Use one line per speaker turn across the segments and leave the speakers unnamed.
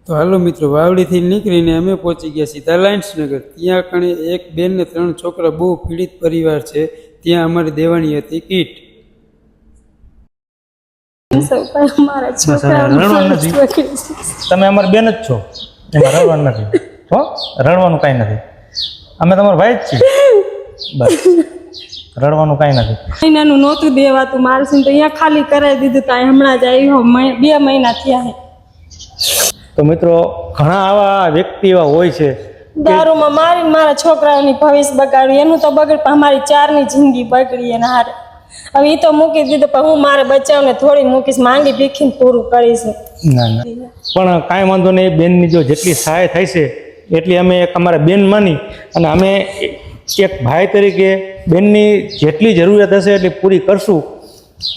તો હાલો મિત્રો, વાવડીથી નીકળીને અમે પહોંચી ગયા સીધા લાયન્સનગર. ત્યાં કણે એક બેન ને 3 છોકરા, બહુ પીડિત પરિવાર છે. ત્યાં અમારે દેવાની હતી કીટ.
તમે અમારી બેન જ છો, એમાં રડવાનું નથી હો, રડવાનું કાંઈ નથી. અમે તમારા ભાઈ જ છીએ, બસ રડવાનું કાંઈ નથી.
મહિનાનું નહોતું દેવાતું મારું તો અહીંયા ખાલી કરાવી દીધું. કાંઈ હમણાં જ આવ્યો 2 મહિના થયા છે.
તો મિત્રો, ઘણા આવા વ્યક્તિ એવા હોય છે
દારૂમાં મારીને મારા છોકરાઓની ભવિષ્ય બગાડ્યું. એનું તો બગડ, પણ અમારી 4ની જિંદગી બગડી એના હારે. હવે એ તો મૂકી દીધું, પણ હું મારા બચ્ચાઓને થોડી મૂકીશ, માંગી ભીખીને પૂરું કરીશ.
ના ના, પણ કાંઈ વાંધો નહીં. બેનની જો જેટલી સહાય થાય છે એટલી અમે એક અમારા બેન માની અને અમે એક ભાઈ તરીકે બેનની જેટલી જરૂરિયાત હશે એટલી પૂરી કરશું.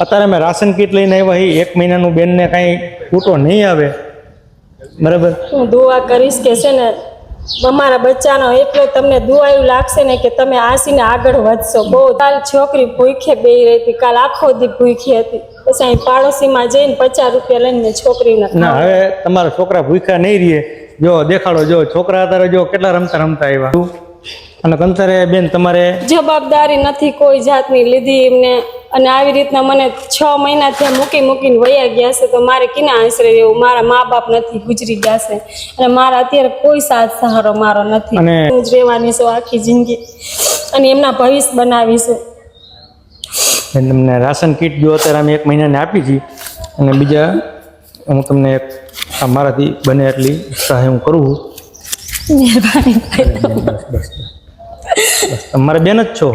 અત્યારે અમે રાશન કીટ લઈને આવ્યા, 1 મહિનાનું બેનને કાંઈ ખૂટો નહીં આવે, બરાબર.
હું દુઆ કરીશ કે છે ને અમારા બચ્ચાનો એટલો તમને દુઆ એવું લાગશે ને કે તમે આસીને આગળ વધશો. બહુ કાલ છોકરી ભૂખે બેહી રહી હતી, કાલ આખો દી ભૂખી હતી. પછી અહીં પાડોશીમાં જઈને 50 રૂપિયા લઈને છોકરીને
ના, હવે તમારા છોકરા ભૂખ્યા નહીં રહીએ. જો દેખાડો, જો છોકરા અત્યારે જો કેટલા રમતા આવ્યા. અને કંતારે બેન તમારે
જવાબદારી નથી કોઈ જાતની લીધી એમને, અને આવી રીતના મને 6 મહિના ત્યાં મૂકીને વયા ગયા છે. તો મારે કિના આશરે રહેવું? મારા મા બાપ નથી, ગુજરી ગયા છે, અને મારા અત્યારે કોઈ સાથ સહારો મારો નથી. હું જ રહેવાની છું આખી જિંદગી, અને એમના ભવિષ્ય બનાવીશું.
તમને રાશન કીટ જો અત્યારે અમે 1 મહિનાને આપી છે, અને બીજા હું તમને મારાથી બને એટલી સહાય હું કરું છું.
મહેરબાની.
બસ તમારે બેન જ છો.